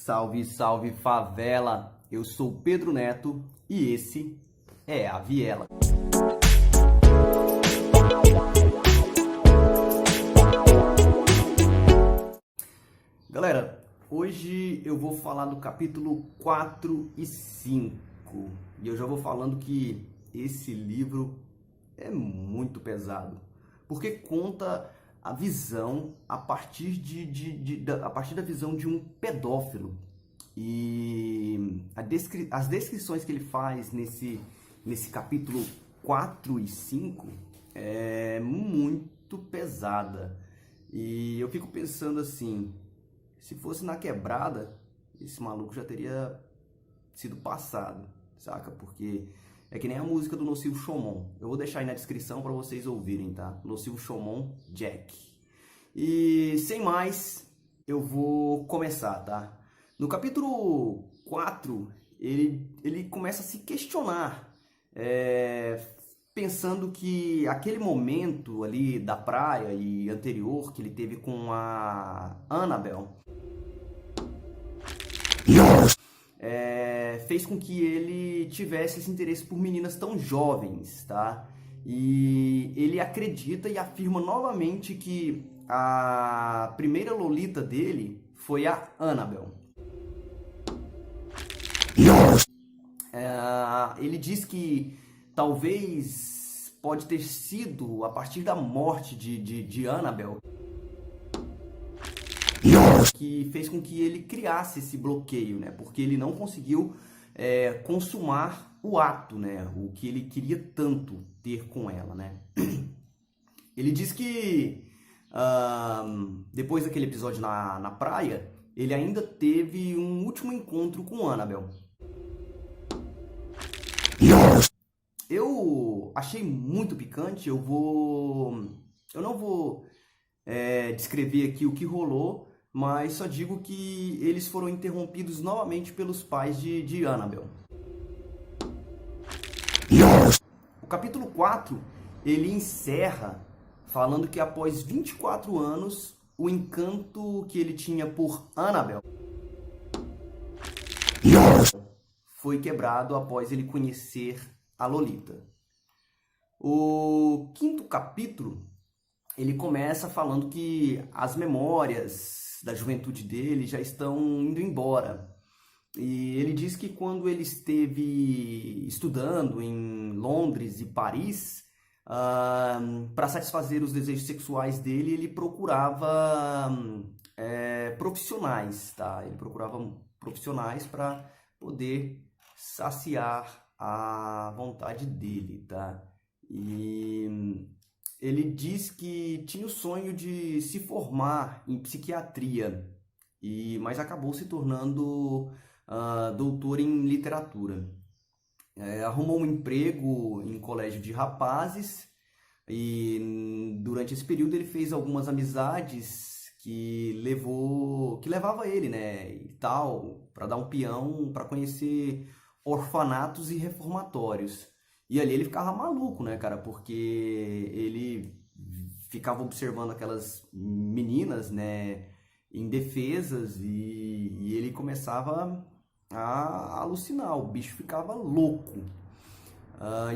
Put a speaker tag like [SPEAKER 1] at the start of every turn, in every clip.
[SPEAKER 1] Salve, salve favela! Eu sou Pedro Neto e esse é a Viela. Galera, hoje eu vou falar do capítulo 4 e 5 e eu já vou falando que esse livro é muito pesado, porque conta a visão a partir a partir da visão de um pedófilo. E as descrições que ele faz nesse capítulo 4 e 5 é muito pesada. E eu fico pensando assim, se fosse na quebrada, esse maluco já teria sido passado, saca? Porque é que nem a música do Nocivo Chomon. Eu vou deixar aí na descrição para vocês ouvirem, tá? Nocivo Chomon, Jack. E sem mais, eu vou começar, tá? No capítulo 4, ele começa a se questionar, pensando que aquele momento ali da praia e anterior que ele teve com a Annabelle fez com que ele tivesse esse interesse por meninas tão jovens, tá? E ele acredita e afirma novamente que a primeira Lolita dele foi a Annabelle. Ele diz que talvez pode ter sido a partir da morte de Annabelle que fez com que ele criasse esse bloqueio, né? Porque ele não conseguiu consumar o ato, né? O que ele queria tanto ter com ela, né? Ele diz que depois daquele episódio na praia, ele ainda teve um último encontro com Annabelle. Eu achei muito picante. Eu não vou descrever aqui o que rolou, mas só digo que eles foram interrompidos novamente pelos pais de Annabelle. O capítulo 4, ele encerra falando que após 24 anos, o encanto que ele tinha por Annabelle foi quebrado após ele conhecer a Lolita. O quinto capítulo, ele começa falando que as memórias da juventude dele já estão indo embora. E ele diz que quando ele esteve estudando em Londres e Paris, para satisfazer os desejos sexuais dele, ele procurava profissionais, tá? Ele procurava profissionais para poder saciar a vontade dele, tá? E ele diz que tinha o sonho de se formar em psiquiatria, mas acabou se tornando doutor em literatura. Arrumou um emprego em colégio de rapazes e durante esse período ele fez algumas amizades que levava ele, né, e tal, para dar um peão, para conhecer orfanatos e reformatórios. E ali ele ficava maluco, né, cara, porque ele ficava observando aquelas meninas, né, indefesas e ele começava a alucinar, o bicho ficava louco.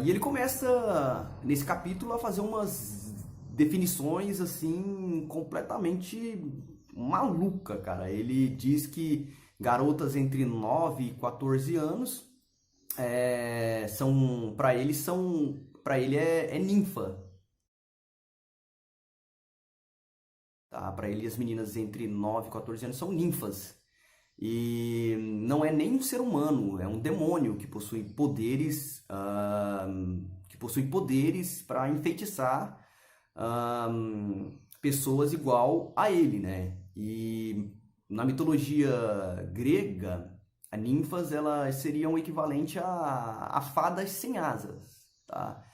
[SPEAKER 1] E ele começa, nesse capítulo, a fazer umas definições, assim, completamente maluca, cara. Ele diz que garotas entre 9 e 14 anos para ele é ninfa, tá? Para ele as meninas entre 9 e 14 anos são ninfas. E não é nem um ser humano, é um demônio que possui poderes para enfeitiçar pessoas igual a ele, né? E na mitologia grega, as ninfas elas seriam o equivalente a fadas sem asas, tá?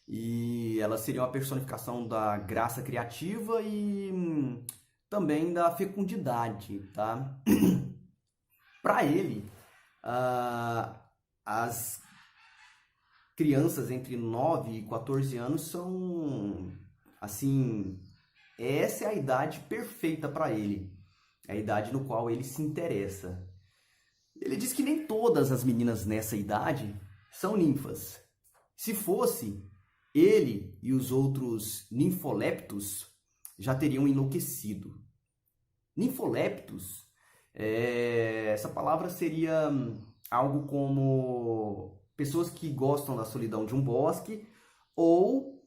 [SPEAKER 1] E elas seriam a personificação da graça criativa e também da fecundidade, tá? Para ele, as crianças entre 9 e 14 anos são, assim, essa é a idade perfeita para ele, é a idade no qual ele se interessa. Ele diz que nem todas as meninas nessa idade são ninfas. Se fosse, ele e os outros ninfoleptos já teriam enlouquecido. Ninfoleptos, essa palavra seria algo como pessoas que gostam da solidão de um bosque ou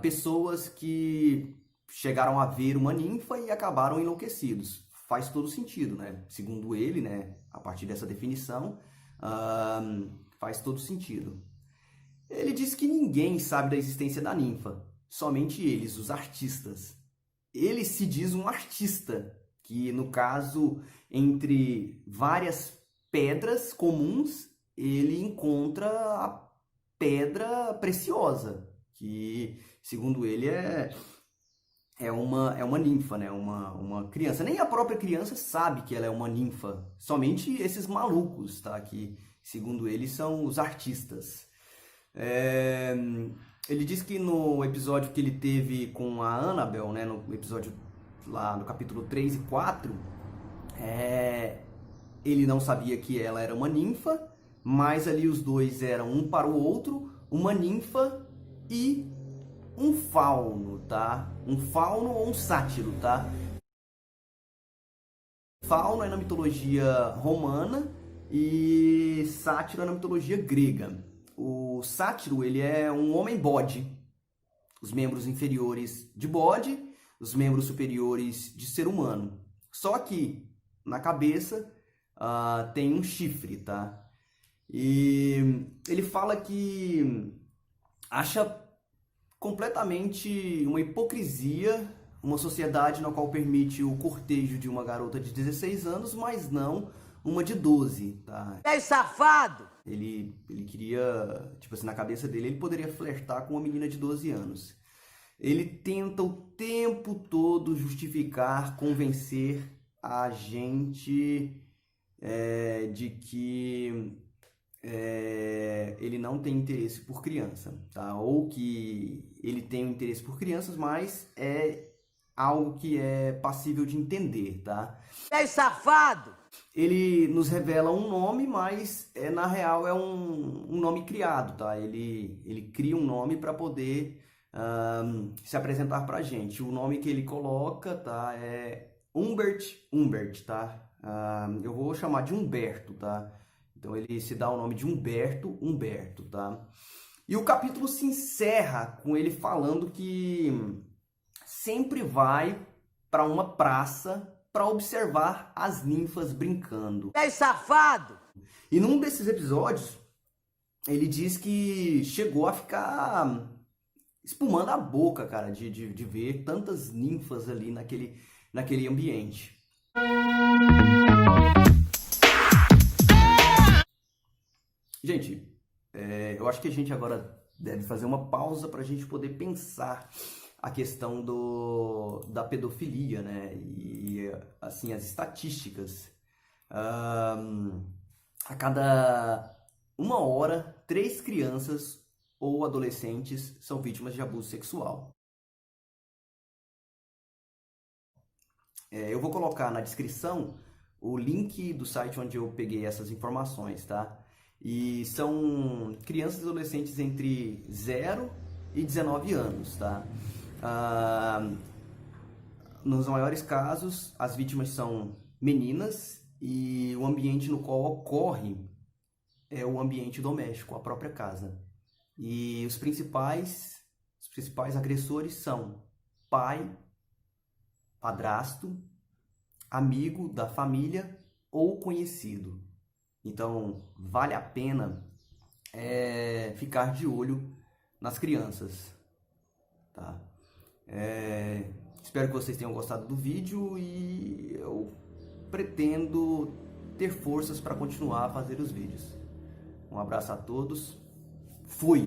[SPEAKER 1] pessoas que chegaram a ver uma ninfa e acabaram enlouquecidos. Faz todo sentido, né? Segundo ele, né, a partir dessa definição, faz todo sentido. Ele diz que ninguém sabe da existência da ninfa, somente eles, os artistas. Ele se diz um artista, que no caso, entre várias pedras comuns, ele encontra a pedra preciosa, que segundo ele é uma ninfa, né? Uma criança. Nem a própria criança sabe que ela é uma ninfa, somente esses malucos, tá? Que segundo ele são os artistas. Ele diz que no episódio que ele teve com a Annabelle, né, no episódio lá no capítulo 3 e 4, ele não sabia que ela era uma ninfa, mas ali os dois eram um para o outro, uma ninfa e um fauno, tá? Um fauno ou um sátiro, tá? Fauno é na mitologia romana e sátiro é na mitologia grega. O sátiro, ele é um homem-bode. Os membros inferiores de bode, os membros superiores de ser humano. Só que na cabeça tem um chifre, tá? E ele fala que acha completamente uma hipocrisia uma sociedade na qual permite o cortejo de uma garota de 16 anos, mas não uma de 12, tá?
[SPEAKER 2] É safado!
[SPEAKER 1] Ele queria, tipo assim, na cabeça dele, ele poderia flertar com uma menina de 12 anos. Ele tenta o tempo todo justificar, convencer a gente de que ele não tem interesse por criança, tá? Ou que ele tem um interesse por crianças, mas é algo que é passível de entender, tá?
[SPEAKER 2] É safado!
[SPEAKER 1] Ele nos revela um nome, mas na real é um nome criado, tá? Ele cria um nome para poder se apresentar pra gente. O nome que ele coloca, tá? É Humbert, tá? Eu vou chamar de Humberto, tá? Então ele se dá o nome de Humberto, tá? E o capítulo se encerra com ele falando que sempre vai para uma praça para observar as ninfas brincando.
[SPEAKER 2] É safado!
[SPEAKER 1] E num desses episódios, ele diz que chegou a ficar espumando a boca, cara, de ver tantas ninfas ali naquele ambiente. Gente, eu acho que a gente agora deve fazer uma pausa para a gente poder pensar a questão da pedofilia, né? E assim, as estatísticas. A cada 1 hora, 3 crianças ou adolescentes são vítimas de abuso sexual. Eu vou colocar na descrição o link do site onde eu peguei essas informações, tá? E são crianças e adolescentes entre 0 e 19 anos, tá? Nos maiores casos, as vítimas são meninas e o ambiente no qual ocorre é o ambiente doméstico, a própria casa. E os principais agressores são pai, padrasto, amigo da família ou conhecido. Então, vale a pena ficar de olho nas crianças, tá? Espero que vocês tenham gostado do vídeo e eu pretendo ter forças para continuar a fazer os vídeos. Um abraço a todos. Fui!